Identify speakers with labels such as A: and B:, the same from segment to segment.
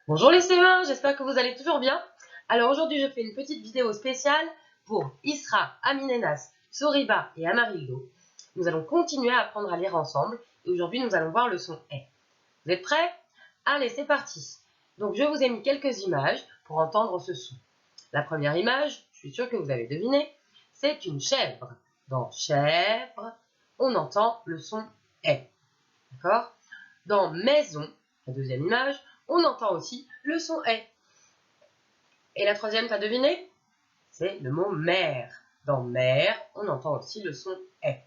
A: Bonjour les CE1, j'espère que vous allez toujours bien. Alors aujourd'hui je fais une petite vidéo spéciale pour Isra, Aminenas, Soriba et Amarildo. Nous allons continuer à apprendre à lire ensemble et aujourd'hui nous allons voir le son E. Vous êtes prêts? Allez, c'est parti. Donc je vous ai mis quelques images pour entendre ce son. La première image, je suis sûre que vous avez deviné, c'est une chèvre. Dans chèvre, on entend le son E. D'accord? Dans maison, la deuxième image, on entend aussi le son « est ». Et la troisième, t'as deviné? C'est le mot « mère ». Dans « mère », on entend aussi le son « est ».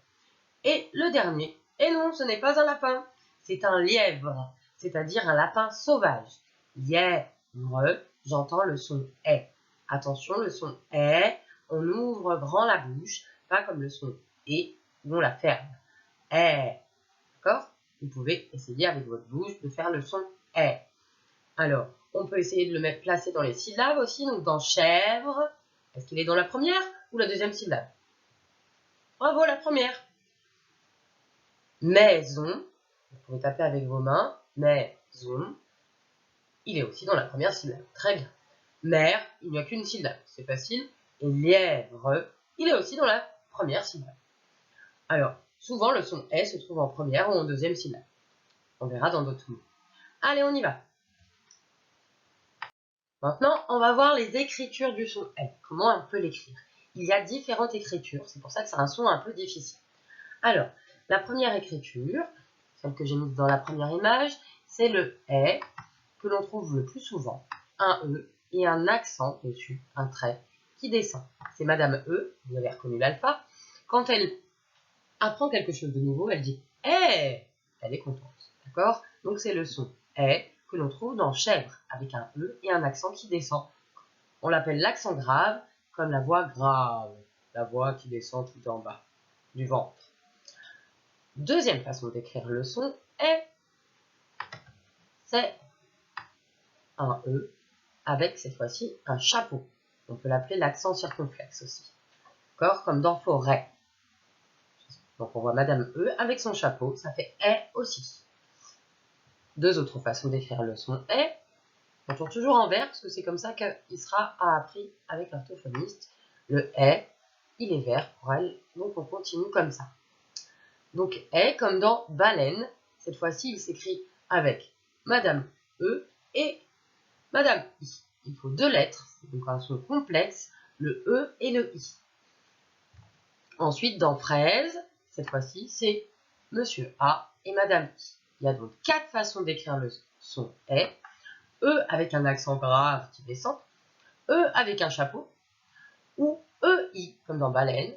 A: Et le dernier, et non, ce n'est pas un lapin, c'est un lièvre, c'est-à-dire un lapin sauvage. Lièvre, j'entends le son « est ». Attention, le son « est », on ouvre grand la bouche, pas comme le son « et » où on la ferme. « Est ». D'accord? Vous pouvez essayer avec votre bouche de faire le son « est ». Alors, on peut essayer de le mettre placé dans les syllabes aussi, donc dans chèvre. Est-ce qu'il est dans la première ou la deuxième syllabe? Bravo, la première. Maison, vous pouvez taper avec vos mains, maison, il est aussi dans la première syllabe. Très bien. Mère, il n'y a qu'une syllabe, c'est facile. Et lièvre, il est aussi dans la première syllabe. Alors, souvent le son « est » se trouve en première ou en deuxième syllabe. On verra dans d'autres mots. Allez, on y va. Maintenant, on va voir les écritures du son « est ». Comment on peut l'écrire? Il y a différentes écritures, c'est pour ça que c'est un son un peu difficile. Alors, la première écriture, celle que j'ai mise dans la première image, c'est le « est » que l'on trouve le plus souvent, un « e » et un accent dessus, un trait qui descend. C'est Madame E, vous avez reconnu l'alpha. Quand elle apprend quelque chose de nouveau, elle dit « eh », elle est contente, d'accord? Donc c'est le son « est » que l'on trouve dans chèvre, avec un E et un accent qui descend. On l'appelle l'accent grave, comme la voix grave, la voix qui descend tout en bas du ventre. Deuxième façon d'écrire le son est, c'est un E avec cette fois-ci un chapeau. On peut l'appeler l'accent circonflexe aussi. D'accord? Comme dans forêt. Donc on voit Madame E avec son chapeau, ça fait est aussi. Deux autres façons d'écrire le son est. On tourne toujours en vert parce que c'est comme ça qu'Isra a appris avec l'orthophoniste. Le est, il est vert pour elle, donc on continue comme ça. Donc est comme dans baleine, cette fois-ci il s'écrit avec Madame E et Madame I. Il faut deux lettres, c'est donc un son complexe, le E et le I. Ensuite dans fraise, cette fois-ci c'est Monsieur A et Madame I. Il y a donc quatre façons d'écrire le son est. E avec un accent grave qui descend, E avec un chapeau, ou EI comme dans baleine,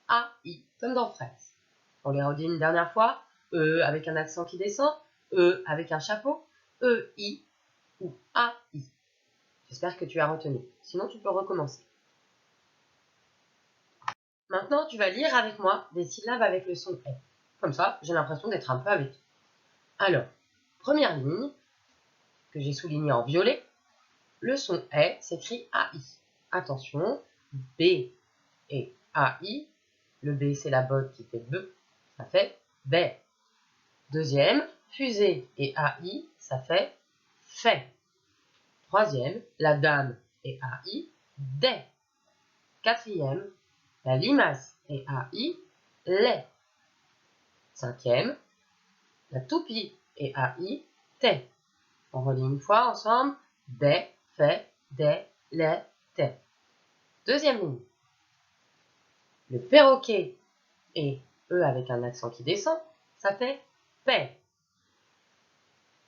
A: AI comme dans fraise. On les redit une dernière fois, E avec un accent qui descend, E avec un chapeau, EI ou AI. J'espère que tu as retenu, sinon tu peux recommencer. Maintenant, tu vas lire avec moi des syllabes avec le son « est ». Comme ça, j'ai l'impression d'être un peu avec toi. Alors, première ligne, que j'ai soulignée en violet, le son « est » s'écrit AI. Attention, B et AI. Le B, c'est la botte qui fait B, ça fait B. Deuxième, fusée et AI, ça fait fait. Troisième, la dame et AI, des. Quatrième, la limace et AI, les. Cinquième, la toupie et AI, t'es. On relit une fois ensemble, des, fait, des, les, t'es. Deuxième ligne, le perroquet et E avec un accent qui descend, ça fait paix.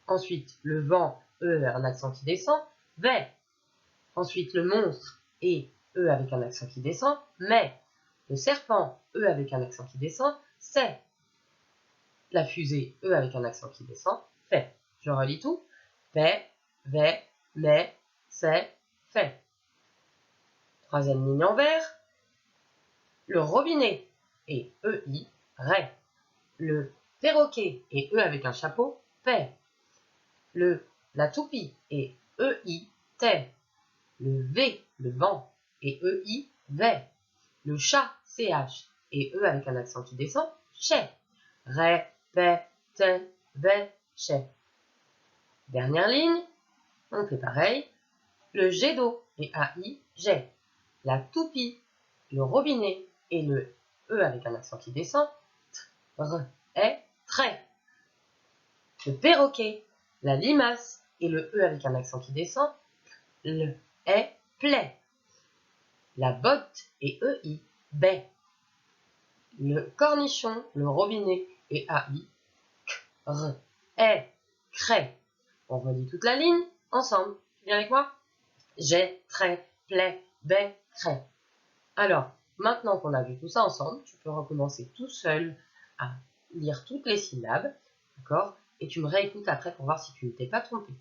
A: Ensuite, le vent, E avec un accent qui descend, vais. Ensuite, le monstre et E avec un accent qui descend, mais. Le serpent, E avec un accent qui descend, c'est. La fusée, E avec un accent qui descend, fait. Je relis tout. Fait, vais, mais, c'est, fait. Troisième ligne en vert. Le robinet et EI, ré. Le perroquet et E avec un chapeau, fait. La toupie et EI, t'es. Le V, le vent, et EI, vais. Le chat, CH, et E avec un accent qui descend, chais. Ré, pe, te, ve, chais. Dernière ligne, On fait pareil. Le jet d'eau et AI, jet. La toupie, le robinet et le E avec un accent qui descend, est trait. Le perroquet, la limace et le E avec un accent qui descend, le est plaie. La botte et EI, baie. Le cornichon, le robinet et AI, est craie. On relit toute la ligne ensemble. Tu viens avec moi? J'ai, trait, plaie, baie, craie. Alors, maintenant qu'on a vu tout ça ensemble, tu peux recommencer tout seul à lire toutes les syllabes, d'accord? Et tu me réécoutes après pour voir si tu ne t'es pas trompé.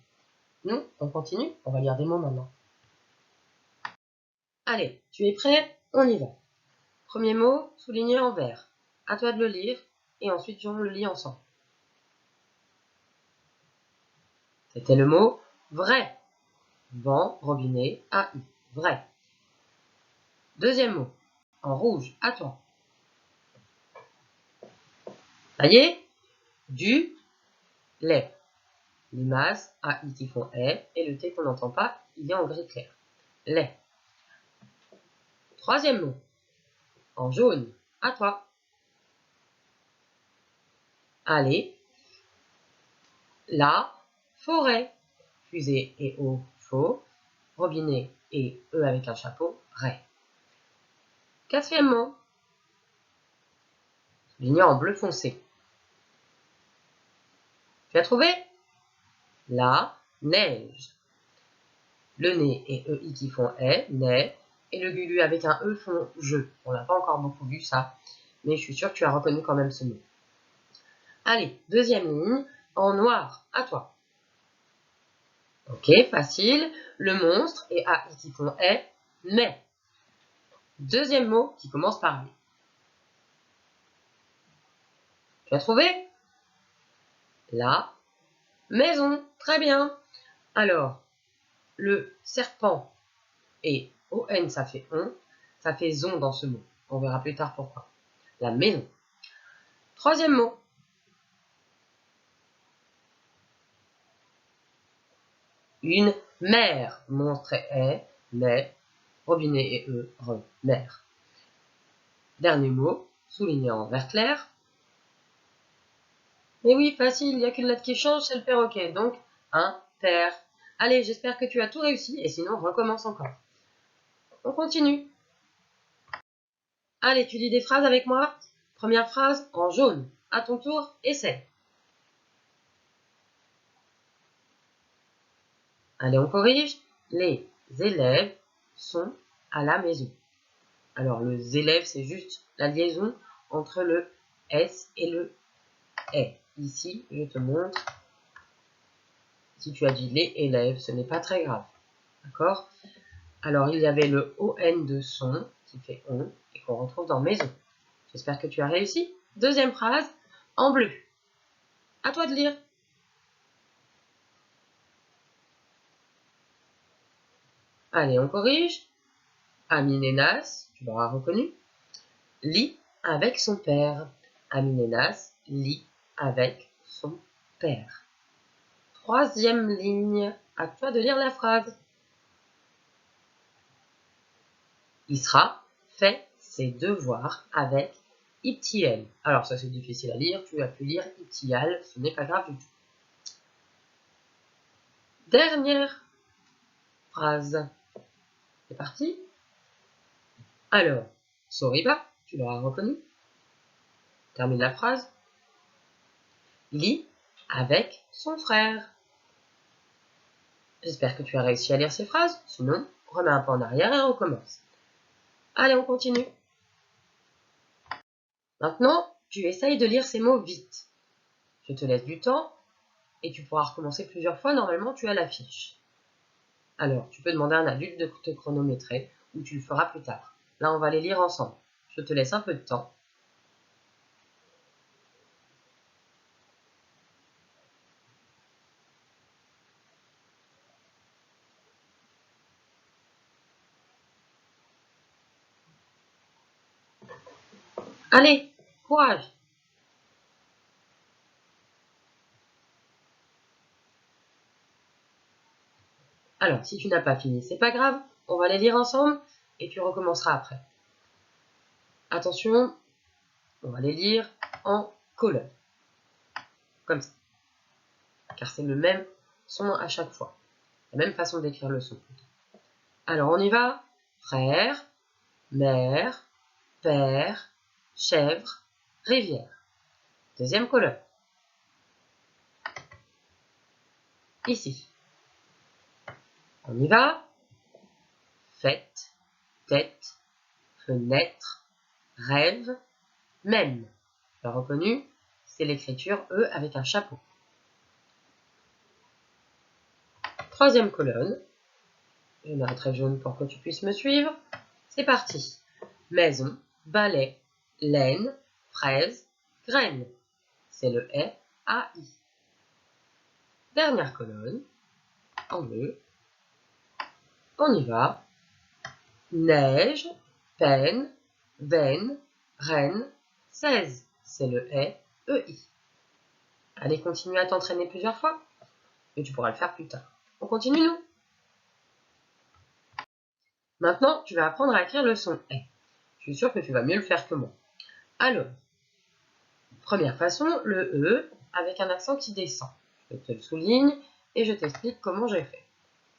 A: Nous, on continue, on va lire des mots maintenant. Allez, tu es prêt? On y va. Premier mot, souligné en vert. À toi de le lire, et ensuite on le lit ensemble. C'était le mot vrai. Banc, robinet, AI. Vrai. Deuxième mot, en rouge, à toi. Ça y est? Du lait. Limace, AI qui font est, et le T qu'on n'entend pas, il est en gris clair. Lait. Troisième mot, en jaune, à toi. Allez, la forêt. Fusée et O, faux. Robinet et E avec un chapeau, ré. Quatrième mot, souligné en bleu foncé. Tu as trouvé? La neige. Le nez et EI qui font est, naît, et le gulu avec un E font je. On n'a pas encore beaucoup vu ça, mais je suis sûre que tu as reconnu quand même ce mot. Allez, deuxième ligne, en noir, à toi. Ok, facile. Le monstre et AI qui font est, mais. Deuxième mot qui commence par lui. Tu as trouvé? La maison. Très bien. Alors, le serpent et ON, ça fait on. Ça fait zon dans ce mot. On verra plus tard pourquoi. La maison. Troisième mot. Une mer. Monstre et est, mais. Robinet et E, re, mer. Dernier mot, souligné en vert clair. Mais oui, facile, il n'y a qu'une lettre qui change, c'est le perroquet. Donc, un, ter. Allez, j'espère que tu as tout réussi, et sinon, recommence encore. On continue. Allez, tu lis des phrases avec moi. Première phrase, en jaune. À ton tour, essaie. Allez, on corrige. Les élèves sont à la maison. Alors, les élèves, c'est juste la liaison entre le S et le est. Ici, je te montre. Si tu as dit les élèves, ce n'est pas très grave. D'accord? Alors, il y avait le ON de son, qui fait on, et qu'on retrouve dans maison. J'espère que tu as réussi. Deuxième phrase, en bleu. À toi de lire. Allez, on corrige. Aminénas, tu l'auras reconnu, lit avec son père. Aminénas lit avec son père. Troisième ligne, à toi de lire la phrase. Isra fait ses devoirs avec Ibtiel. Alors ça c'est difficile à lire, tu as pu lire Ibtial, ce n'est pas grave du tout. Dernière phrase. C'est parti. Alors, Soriba, tu l'auras reconnu. Termine la phrase. Lit avec son frère. J'espère que tu as réussi à lire ces phrases. Sinon, remets un pas en arrière et recommence. Allez, on continue. Maintenant, tu essayes de lire ces mots vite. Je te laisse du temps et tu pourras recommencer plusieurs fois. Normalement, tu as la fiche. Alors, tu peux demander à un adulte de te chronométrer ou tu le feras plus tard. Là, on va les lire ensemble. Je te laisse un peu de temps. Allez, courage! Alors, si tu n'as pas fini, c'est pas grave, on va les lire ensemble et tu recommenceras après. Attention, on va les lire en colonne, comme ça, car c'est le même son à chaque fois, la même façon d'écrire le son. Alors, on y va. Frère, mère, père, chèvre, rivière. Deuxième colonne. Ici. On y va. Fête, tête, fenêtre, rêve, même. Tu as reconnu, c'est l'écriture E avec un chapeau. Troisième colonne. Je mets un trait jaune pour que tu puisses me suivre. C'est parti. Maison, balai, laine, fraise, graine. C'est le E, A, I. Dernière colonne. En bleu. On y va. Neige, peine, veine, reine, 16. C'est le E, EI. Allez, continue à t'entraîner plusieurs fois. Et tu pourras le faire plus tard. On continue, nous? Maintenant, tu vas apprendre à écrire le son E. Je suis sûre que tu vas mieux le faire que moi. Alors, première façon, le E avec un accent qui descend. Je te le souligne et je t'explique comment j'ai fait.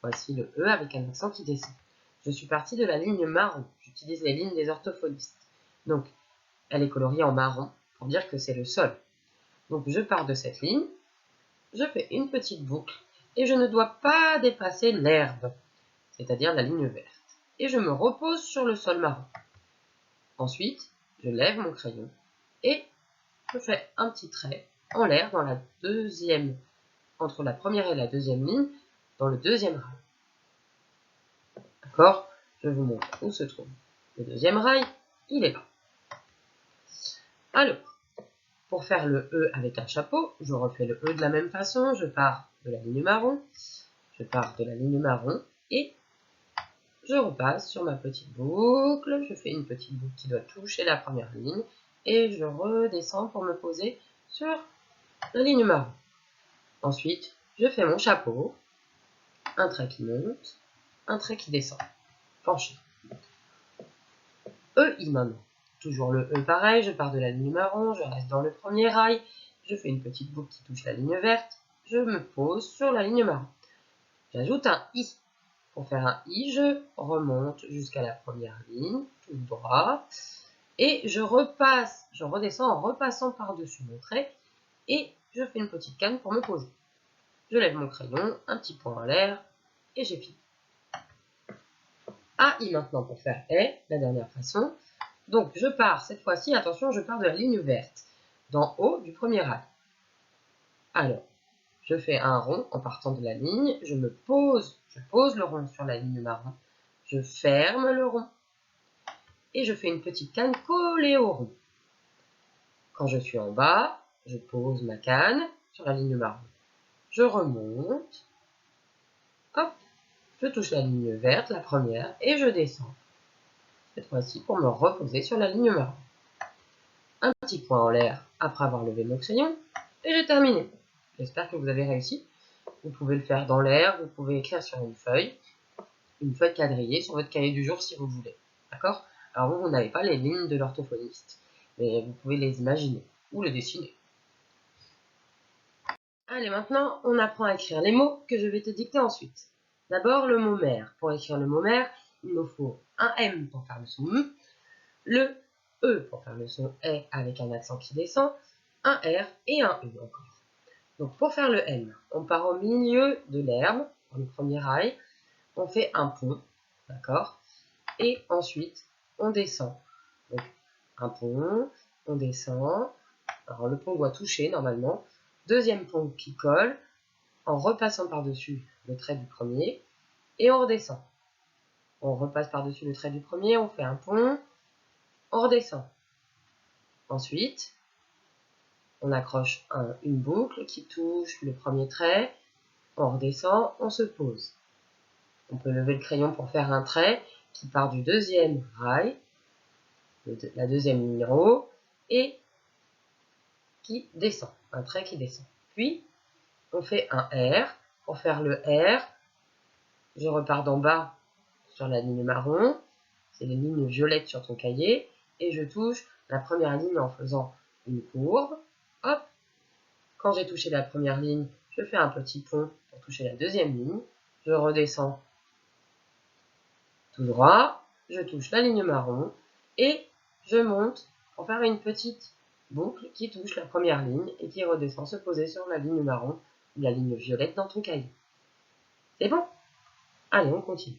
A: Voici le E avec un accent qui descend. Je suis partie de la ligne marron. J'utilise les lignes des orthophonistes. Donc, elle est coloriée en marron pour dire que c'est le sol. Donc, je pars de cette ligne, je fais une petite boucle et je ne dois pas dépasser l'herbe, c'est-à-dire la ligne verte. Et je me repose sur le sol marron. Ensuite, je lève mon crayon et je fais un petit trait en l'air dans la deuxième, entre la première et la deuxième ligne, dans le deuxième rail. D'accord? Je vous montre où se trouve le deuxième rail. Il est là. Alors, pour faire le E avec un chapeau, je refais le E de la même façon. Je pars de la ligne marron. Je pars de la ligne marron et je repasse sur ma petite boucle. Je fais une petite boucle qui doit toucher la première ligne et je redescends pour me poser sur la ligne marron. Ensuite, je fais mon chapeau, un trait qui monte, un trait qui descend, penché. EI maintenant. Toujours le E pareil, je pars de la ligne marron, je reste dans le premier rail, je fais une petite boucle qui touche la ligne verte, je me pose sur la ligne marron. J'ajoute un I. Pour faire un I, je remonte jusqu'à la première ligne, tout droit, et je redescends en repassant par-dessus mon trait, et je fais une petite canne pour me poser. Je lève mon crayon, un petit point en l'air, et j'ai fini. AI maintenant pour faire E, la dernière façon. Donc je pars, cette fois-ci, attention, je pars de la ligne verte, d'en haut du premier rail. Alors, je fais un rond en partant de la ligne, je pose le rond sur la ligne marron, je ferme le rond, et je fais une petite canne collée au rond. Quand je suis en bas, je pose ma canne sur la ligne marron. Je remonte, hop, je touche la ligne verte, la première, et je descends. Cette fois-ci pour me reposer sur la ligne marron. Un petit point en l'air après avoir levé mon crayon, et j'ai terminé. J'espère que vous avez réussi. Vous pouvez le faire dans l'air, vous pouvez écrire sur une feuille quadrillée sur votre cahier du jour si vous voulez. D'accord? Alors vous n'avez pas les lignes de l'orthophoniste, mais vous pouvez les imaginer ou les dessiner. Allez, maintenant, on apprend à écrire les mots que je vais te dicter ensuite. D'abord, le mot mère. Pour écrire le mot mère, il nous faut un M pour faire le son M, le E pour faire le son E avec un accent qui descend, un R et un E encore. Donc pour faire le M, on part au milieu de l'herbe, dans le premier rail, on fait un pont, d'accord? Et ensuite, on descend. Donc un pont, on descend, alors le pont doit toucher normalement, deuxième pont qui colle, en repassant par-dessus le trait du premier, et on redescend. On repasse par-dessus le trait du premier, on fait un pont, on redescend. Ensuite, on accroche une boucle qui touche le premier trait, on redescend, on se pose. On peut lever le crayon pour faire un trait qui part du deuxième rail, la deuxième ligne en haut, et qui descend, un trait qui descend. Puis, on fait un R. Pour faire le R, je repars d'en bas sur la ligne marron, c'est les lignes violettes sur ton cahier, et je touche la première ligne en faisant une courbe. Hop, quand j'ai touché la première ligne, je fais un petit pont pour toucher la deuxième ligne, je redescends tout droit, je touche la ligne marron, et je monte pour faire une petite boucle qui touche la première ligne et qui redescend se poser sur la ligne marron ou la ligne violette dans ton cahier. C'est bon? Allez, on continue.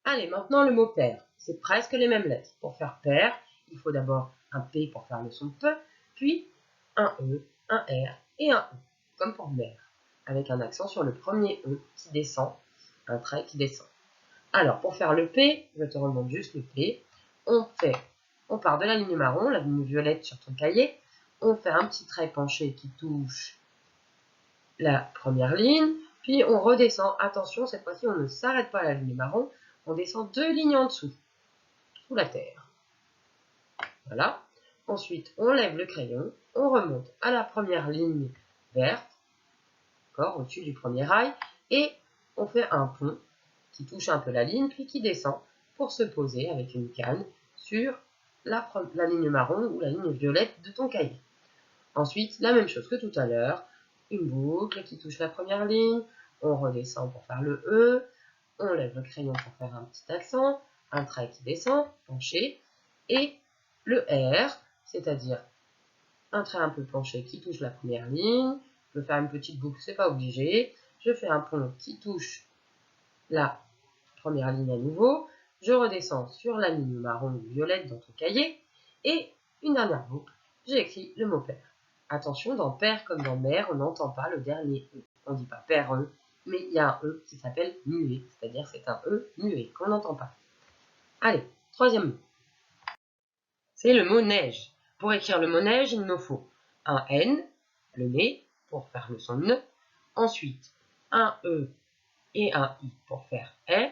A: Allez, maintenant le mot père. C'est presque les mêmes lettres. Pour faire père, il faut d'abord un P pour faire le son P, puis un E, un R et un E, comme pour mère, avec un accent sur le premier E qui descend, un trait qui descend. Alors, pour faire le P, je te remonte juste le P. On part de la ligne marron, la ligne violette sur ton cahier. On fait un petit trait penché qui touche la première ligne, puis on redescend. Attention, cette fois-ci, on ne s'arrête pas à la ligne marron, on descend 2 lignes en dessous, sous la terre. Voilà. Ensuite, on lève le crayon, on remonte à la première ligne verte, au-dessus du premier rail, et on fait un pont qui touche un peu la ligne, puis qui descend pour se poser avec une canne sur la ligne marron ou la ligne violette de ton cahier. Ensuite, la même chose que tout à l'heure, une boucle qui touche la première ligne, on redescend pour faire le E, on lève le crayon pour faire un petit accent, un trait qui descend, penché, et le R, c'est-à-dire un trait un peu penché qui touche la première ligne, je peux faire une petite boucle, c'est pas obligé, je fais un pont qui touche la première ligne à nouveau, je redescends sur la ligne marron ou violette dans ton cahier, et une dernière boucle, j'ai écrit le mot père. Attention, dans père comme dans mère, on n'entend pas le dernier E. On ne dit pas père E, mais il y a un E qui s'appelle muet, c'est-à-dire c'est un E muet qu'on n'entend pas. Allez, troisième mot. C'est le mot neige. Pour écrire le mot neige, il nous faut un N, le nez, pour faire le son N, ensuite un E et un I pour faire E,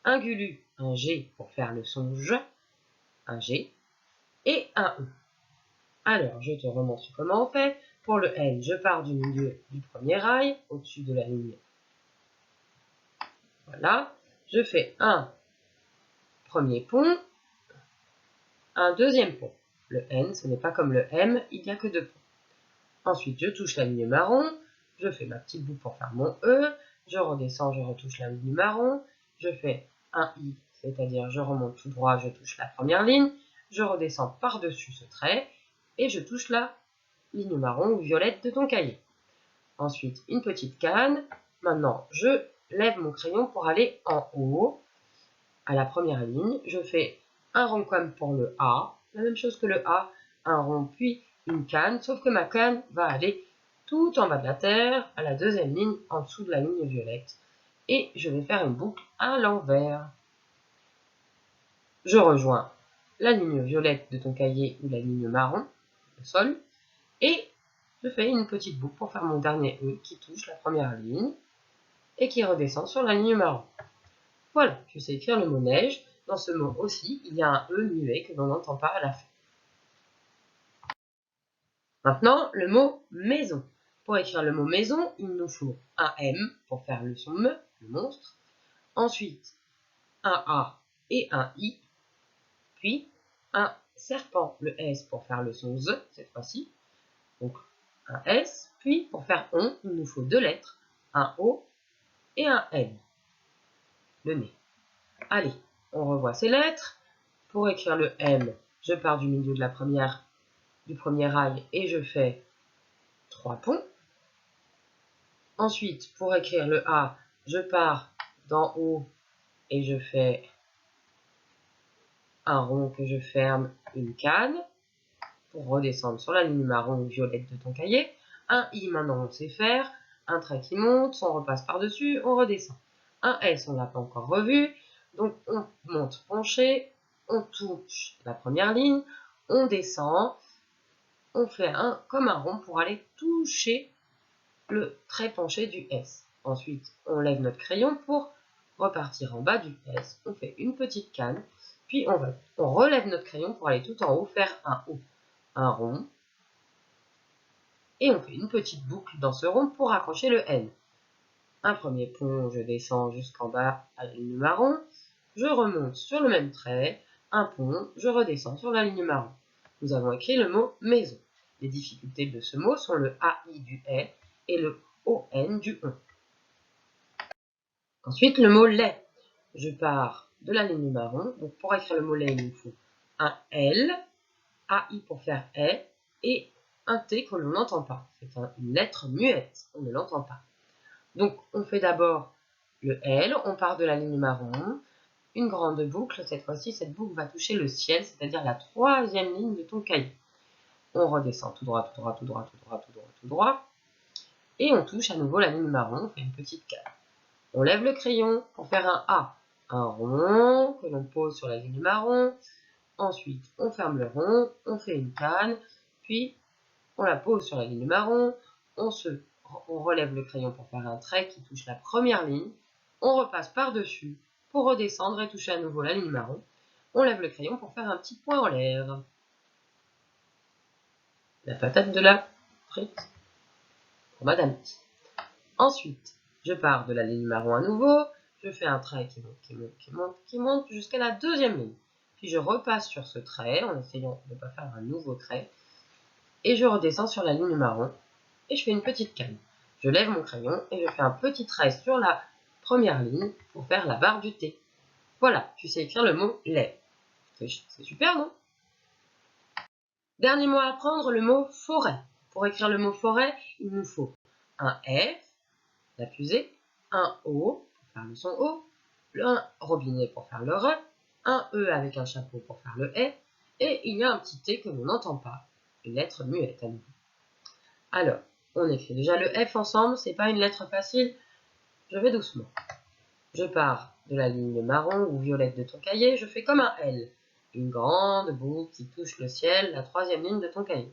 A: un gulu, un G pour faire le son J, un G, et un E. Alors, je te remontre comment on fait. Pour le N, je pars du milieu du premier rail, au-dessus de la ligne. Voilà. Je fais un premier pont, un deuxième pont. Le N, ce n'est pas comme le M, il n'y a que 2 ponts. Ensuite, je touche la ligne marron, je fais ma petite boucle pour faire mon E, je redescends, je retouche la ligne marron, je fais un I, c'est-à-dire je remonte tout droit, je touche la première ligne, je redescends par-dessus ce trait, et je touche la ligne marron ou violette de ton cahier. Ensuite, une petite canne. Maintenant, je lève mon crayon pour aller en haut, à la première ligne. Je fais un rond comme pour le A, la même chose que le A, un rond puis une canne, sauf que ma canne va aller tout en bas de la terre, à la deuxième ligne, en dessous de la ligne violette. Et je vais faire une boucle à l'envers. Je rejoins la ligne violette de ton cahier ou la ligne marron, le sol, et je fais une petite boucle pour faire mon dernier E qui touche la première ligne et qui redescend sur la ligne marron. Voilà, je sais écrire le mot neige. Dans ce mot aussi, il y a un E muet que l'on n'entend pas à la fin. Maintenant, le mot maison. Pour écrire le mot maison, il nous faut un M pour faire le son M, le monstre. Ensuite, un A et un I. Puis, un serpent, le S pour faire le son Z cette fois-ci. Donc, un S. Puis, pour faire on, il nous faut 2 lettres, un O et un N. Le nez. Allez, on revoit ces lettres. Pour écrire le M, je pars du milieu de du premier rail et je fais 3 ponts. Ensuite, pour écrire le A, je pars d'en haut et je fais un rond que je ferme, une canne, pour redescendre sur la ligne marron ou violette de ton cahier. Un I, maintenant on sait faire. Un trait qui monte, on repasse par-dessus, on redescend. Un S, on ne l'a pas encore revu. Donc on monte penché, on touche la première ligne, on descend, on fait comme un rond pour aller toucher le trait penché du S. Ensuite, on lève notre crayon pour repartir en bas du S. On fait une petite canne, puis on relève notre crayon pour aller tout en haut, faire un O, un rond, et on fait une petite boucle dans ce rond pour accrocher le N. un premier pont, je descends jusqu'en bas à la ligne marron, je remonte sur le même trait, un pont, je redescends sur la ligne marron. Nous avons écrit le mot maison. Les difficultés de ce mot sont le AI du est et le ON du on. Ensuite, le mot lait. Je pars de la ligne marron. Donc, pour écrire le mot lait, il nous faut un L, AI pour faire est, et un T que l'on n'entend pas. C'est une lettre muette, on ne l'entend pas. Donc, on fait d'abord le L, on part de la ligne marron, une grande boucle. Cette fois-ci, cette boucle va toucher le ciel, c'est-à-dire la troisième ligne de ton cahier. On redescend tout droit, tout droit, tout droit, tout droit, tout droit, tout droit. Et on touche à nouveau la ligne marron, on fait une petite case. On lève le crayon pour faire un A, un rond que l'on pose sur la ligne marron. Ensuite, on ferme le rond, on fait une canne, puis on la pose sur la ligne marron. On relève le crayon pour faire un trait qui touche la première ligne. On repasse par-dessus pour redescendre et toucher à nouveau la ligne marron. On lève le crayon pour faire un petit point en l'air. La patate de la frite pour madame. Ensuite, je pars de la ligne marron à nouveau, je fais un trait qui monte, qui monte, qui monte, qui monte jusqu'à la deuxième ligne. Puis je repasse sur ce trait en essayant de ne pas faire un nouveau trait. Et je redescends sur la ligne marron et je fais une petite canne. Je lève mon crayon et je fais un petit trait sur la première ligne pour faire la barre du T. Voilà, tu sais écrire le mot lait. C'est super, non? Dernier mot à apprendre, le mot forêt. Pour écrire le mot forêt, il nous faut un F, la fusée, un O pour faire le son O, un robinet pour faire le R, un E avec un chapeau pour faire le E, et il y a un petit T que l'on n'entend pas, une lettre muette à nouveau. Alors, on écrit déjà le F ensemble, c'est pas une lettre facile, je vais doucement. Je pars de la ligne marron ou violette de ton cahier, je fais comme un L, une grande boucle qui touche le ciel, la troisième ligne de ton cahier.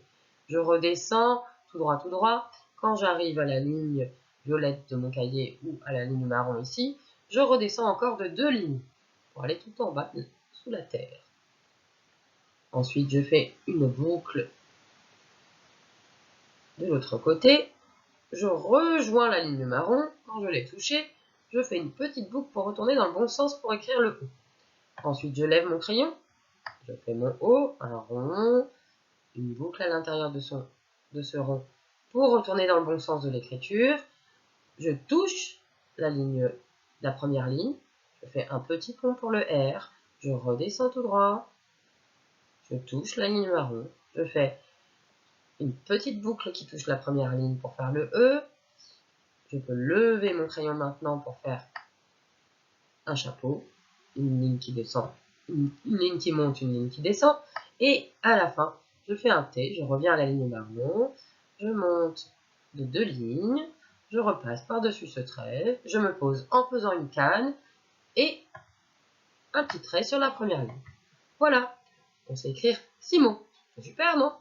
A: Je redescends tout droit, tout droit. Quand j'arrive à la ligne violette de mon cahier ou à la ligne marron ici, je redescends encore de 2 lignes pour aller tout en bas, sous la terre. Ensuite, je fais une boucle de l'autre côté. Je rejoins la ligne marron. Quand je l'ai touchée, je fais une petite boucle pour retourner dans le bon sens pour écrire le O. Ensuite, je lève mon crayon. Je fais mon O, un rond, une boucle à l'intérieur de ce rond pour retourner dans le bon sens de l'écriture. Je touche la première ligne. Je fais un petit pont pour le R. Je redescends tout droit. Je touche la ligne marron. Je fais une petite boucle qui touche la première ligne pour faire le E. Je peux lever mon crayon maintenant pour faire un chapeau, une ligne qui descend, une ligne qui monte, une ligne qui descend. Et à la fin, je fais un T, je reviens à la ligne marron, je monte de 2 lignes, je repasse par-dessus ce trait, je me pose en faisant une canne et un petit trait sur la première ligne. Voilà, on sait écrire 6 mots. C'est super, non?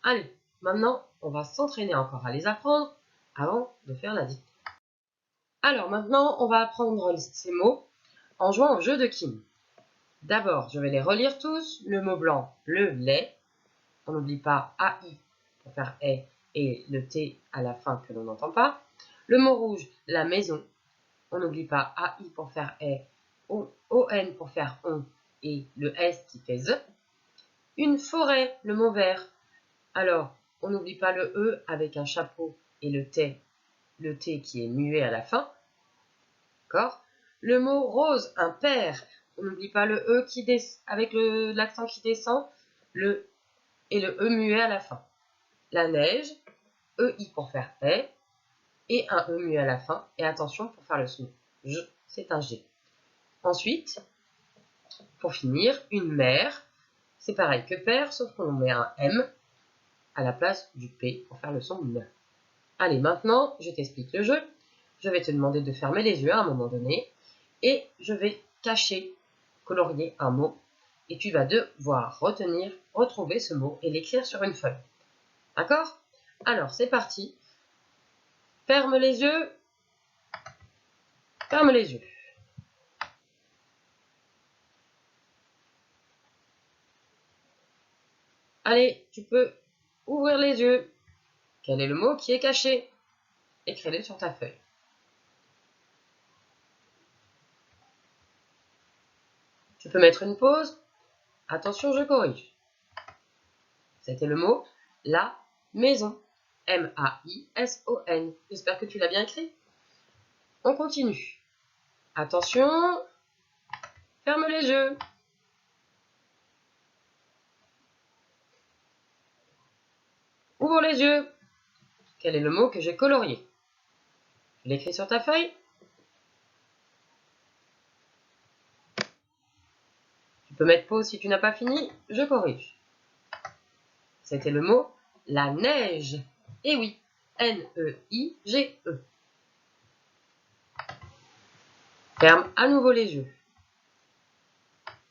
A: Allez, maintenant, on va s'entraîner encore à les apprendre avant de faire la dictée. Alors maintenant, on va apprendre ces mots en jouant au jeu de Kim. D'abord, je vais les relire tous. Le mot blanc, le lait. On n'oublie pas AI pour faire est et le T à la fin que l'on n'entend pas. Le mot rouge, la maison. On n'oublie pas AI pour faire est, ON pour faire on et le S qui fait Z. Une forêt, le mot vert. Alors, on n'oublie pas le E avec un chapeau et le T qui est muet à la fin. D'accord? Le mot rose, un père. On n'oublie pas le E avec l'accent qui descend, et le E muet à la fin. La neige, EI pour faire est, et un E muet à la fin. Et attention pour faire le son J, c'est un G. Ensuite, pour finir, une mère. C'est pareil que père, sauf qu'on met un M à la place du P pour faire le son M. Allez, maintenant, je t'explique le jeu. Je vais te demander de fermer les yeux à un moment donné. Et je vais colorier un mot. Et tu vas devoir retrouver ce mot et l'écrire sur une feuille. D'accord? Alors, c'est parti. Ferme les yeux. Ferme les yeux. Allez, tu peux ouvrir les yeux. Quel est le mot qui est caché? Écris-le sur ta feuille. Tu peux mettre une pause. Attention, je corrige. C'était le mot la maison. M-A-I-S-O-N. J'espère que tu l'as bien écrit. On continue. Attention, ferme les yeux. Ouvre les yeux. Quel est le mot que j'ai colorié? Tu l'écris sur ta feuille? Tu peux mettre pause si tu n'as pas fini, je corrige. C'était le mot la neige. Et oui, N-E-I-G-E. Ferme à nouveau les yeux.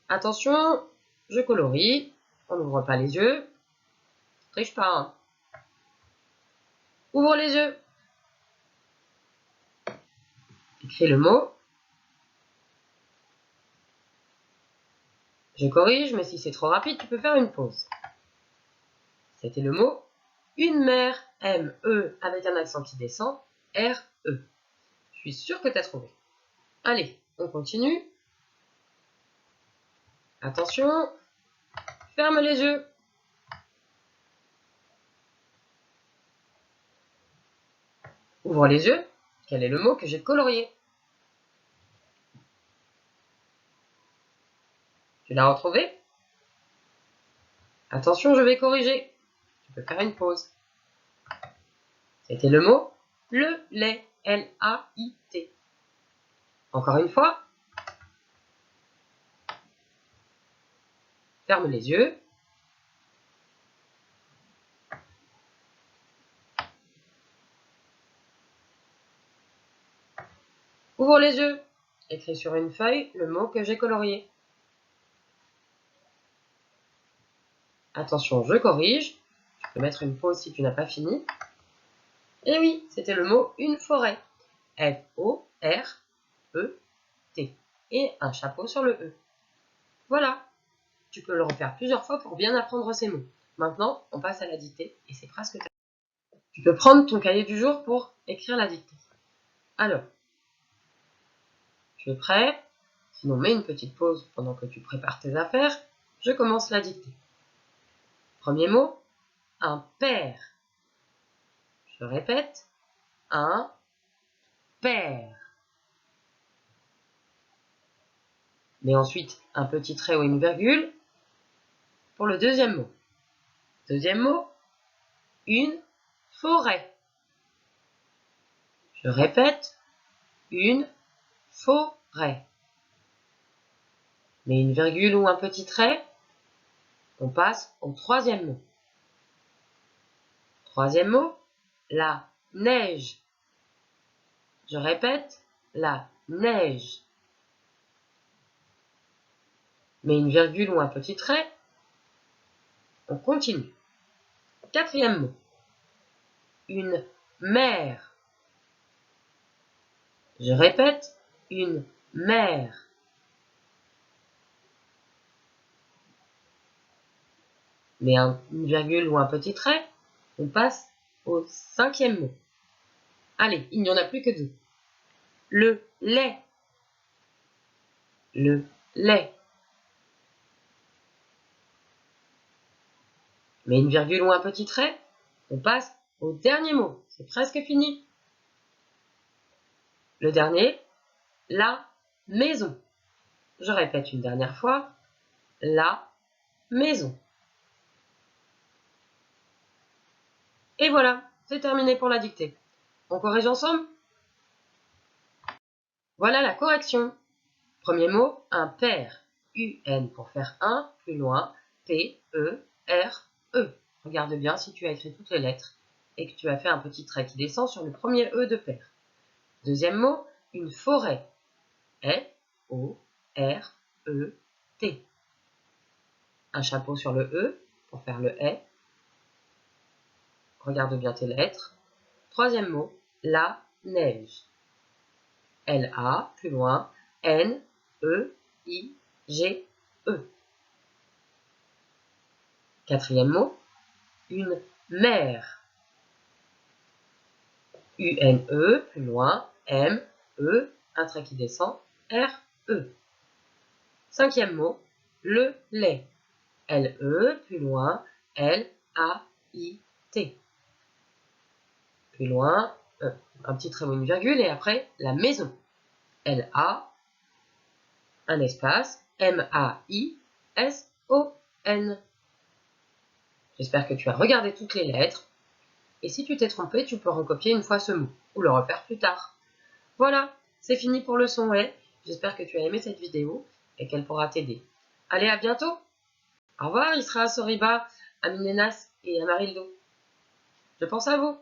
A: Attention, je colorie. On n'ouvre pas les yeux. Triche pas, hein. Ouvre les yeux. Écris le mot. Je corrige, mais si c'est trop rapide, tu peux faire une pause. C'était le mot une mer. M-E avec un accent qui descend. R-E. Je suis sûre que tu as trouvé. Allez, on continue. Attention, ferme les yeux. Ouvre les yeux. Quel est le mot que j'ai colorié? Tu l'as retrouvé? Attention, je vais corriger. Tu peux faire une pause. C'était le mot le lait. L-A-I-T. Encore une fois. Ferme les yeux. Ouvre les yeux. Écris sur une feuille le mot que j'ai colorié. Attention, je corrige. Tu peux mettre une pause si tu n'as pas fini. Et oui, c'était le mot une forêt. F-O-R-E-T. Et un chapeau sur le E. Voilà. Tu peux le refaire plusieurs fois pour bien apprendre ces mots. Maintenant, on passe à la dictée et c'est presque terminé. Tu peux prendre ton cahier du jour pour écrire la dictée. Alors, tu es prêt? Sinon, mets une petite pause pendant que tu prépares tes affaires. Je commence la dictée. Premier mot, un père. Je répète, un père. Mets ensuite un petit trait ou une virgule pour le deuxième mot. Deuxième mot, une forêt. Je répète, une forêt. Mets une virgule ou un petit trait. On passe au troisième mot. Troisième mot, la neige. Je répète, la neige. Mets une virgule ou un petit trait. On continue. Quatrième mot, une mer. Je répète, une mer. Mets une virgule ou un petit trait. On passe au cinquième mot. Allez, il n'y en a plus que deux. Le lait. Le lait. Mets une virgule ou un petit trait. On passe au dernier mot. C'est presque fini. Le dernier, la maison. Je répète une dernière fois. La maison. Et voilà, c'est terminé pour la dictée. On corrige ensemble? Voilà la correction. Premier mot, un père. U-N pour faire un, plus loin, P-E-R-E. Regarde bien si tu as écrit toutes les lettres et que tu as fait un petit trait qui descend sur le premier E de père. Deuxième mot, une forêt. E-O-R-E-T. Un chapeau sur le E pour faire le E. Regarde bien tes lettres. Troisième mot, la neige. L-A, plus loin, N-E-I-G-E. Quatrième mot, une mer. U-N-E, plus loin, M-E, un trait qui descend, R-E. 5e mot, le lait. L-E, plus loin, L-A-I-T. Plus loin, un petit trait ou une virgule, et après, la maison. L-A, un espace, M-A-I-S-O-N. J'espère que tu as regardé toutes les lettres. Et si tu t'es trompé, tu peux recopier une fois ce mot, ou le refaire plus tard. Voilà, c'est fini pour le son ouais. J'espère que tu as aimé cette vidéo et qu'elle pourra t'aider. Allez, à bientôt. Au revoir, Isra, Soriba, Aminenas et Amarildo. Je pense à vous.